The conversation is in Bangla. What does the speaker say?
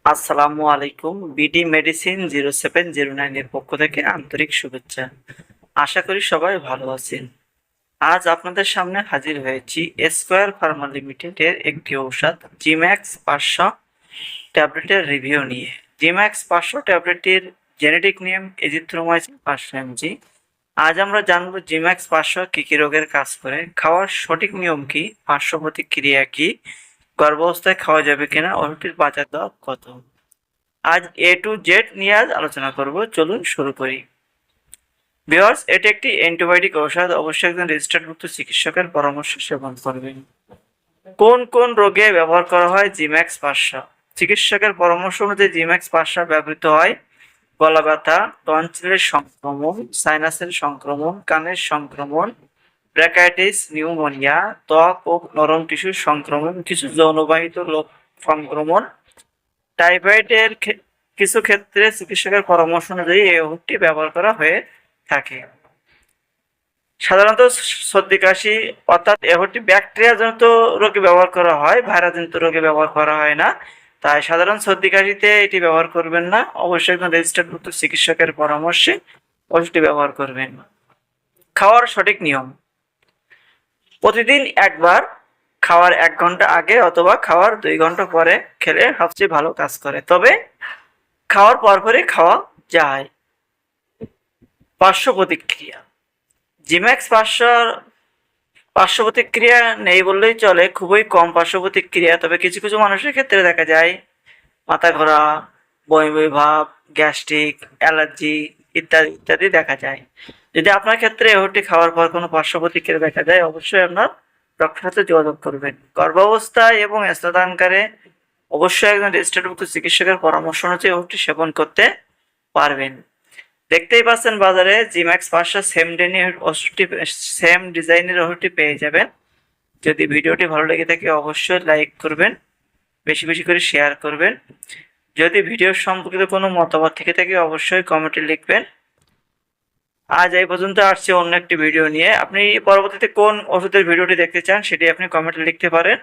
আসসালামু আলাইকুম। বিডি মেডিসিন 0709 এর পক্ষ থেকে আন্তরিক শুভেচ্ছা। আশা করি সবাই ভালো আছেন। আজ আপনাদের সামনে হাজির হয়েছি স্কয়ার ফার্মা লিমিটেডের একটি ঔষধ জিম্যাক্স 500 ট্যাবলেটের রিভিউ নিয়ে। জিম্যাক্স 500 ট্যাবলেটের জেনেটিক নেম এজিথ্রোমাইসিন 500 mg। আজ আমরা জানবো জিম্যাক্স 500 কি কি রোগের কাজ করে, খাওয়ার সঠিক নিয়ম কি, পার্শ্ব প্রতিক্রিয়া কি, গর্ভাবস্থায় খাওয়া যাবে কিনা, ওষুধটির বাজার দর কত। আজ এ টু জেড নিয়ে আলোচনা করব, চলুন শুরু করি। ভিউয়ার্স, এটি একটি অ্যান্টিবায়োটিক ঔষধ, অবশ্যই একজন রেজিস্টার্ডভুক্ত চিকিৎসকের পরামর্শ সেবন করবেন। কোন কোন রোগে ব্যবহার করা হয় জিম্যাক্স 500? চিকিৎসকের পরামর্শ অনুযায়ী জিম্যাক্স 500 ব্যবহৃত হয় গলা ব্যথা, টনসিলের সংক্রমণ, সাইনাসের সংক্রমণ, কানের সংক্রমণ, ব্রঙ্কাইটিস, নিউমোনিয়া, ত্বক ও নরম টিস্যুর সংক্রমণ, কিছু যৌনবাহিত সংক্রমণ, টাইফয়েডের কিছু ক্ষেত্রে চিকিৎসকের পরামর্শ অনুযায়ী এই ওষুধটি ব্যবহার করা হয়ে থাকে। সাধারণত সর্দি কাশি অর্থাৎ এই ওষুধটি ব্যাকটেরিয়াজনিত রোগে ব্যবহার করা হয়, ভাইরাসজনিত রোগে ব্যবহার করা হয় না। তাই সাধারণ সর্দি কাশিতে এটি ব্যবহার করবেন না, অবশ্যই একজন রেজিস্টার্ডভুক্ত চিকিৎসকের পরামর্শে ওষুধটি ব্যবহার করবেন। খাওয়ার সঠিক নিয়ম: প্রতিদিন একবার, খাওয়ার 1 ঘন্টা আগে অথবা খাওয়ার 2 ঘন্টা পরে খেলে সবচেয়ে ভালো কাজ করে, তবে খাওয়ার পরপরই খাওয়া যায়। পার্শ্ব প্রতিক্রিয়া: জিম্যাক্স 500 পার্শ্ব প্রতিক্রিয়া নেই বললেই চলে, খুবই কম পার্শ্ব প্রতিক্রিয়া। তবে কিছু কিছু মানুষের ক্ষেত্রে দেখা যায় মাথা ঘোরা, বমি বমি ভাব, গ্যাস্ট্রিক, অ্যালার্জি ইত্যাদি ইত্যাদি দেখা যায়। যদি আপনার ক্ষেত্রে এই ওষুধটি খাওয়ার পর কোনো পার্শ্ব প্রতিক্রিয়া দেখা যায়, অবশ্যই আপনার ডক্টরের সাথে যোগাযোগ করবেন। গর্ভাবস্থায় এবং স্তন্যদানকালে অবশ্যই একজন রেজিস্টার্ডভুক্ত চিকিৎসকের পরামর্শ অনুযায়ী ওষুধটি সেবন করতে পারবেন। দেখতেই পাচ্ছেন বাজারে জিম্যাক্স 500 সেম ডিজাইনের ওষুধটি পেয়ে যাবেন। যদি ভিডিওটি ভালো লেগে থাকে অবশ্যই লাইক করবেন, বেশি বেশি করে শেয়ার করবেন। যদি ভিডিও সম্পর্কিত কোনো মতামত থেকে থাকে অবশ্যই কমেন্টে লিখবেন। আজ এই পর্যন্ত, আসছে অন্য একটি ভিডিও নিয়ে। আপনি পরবর্তীতে কোন ওষুধের ভিডিওটি দেখতে চান সেটি আপনি কমেন্টে লিখতে পারেন।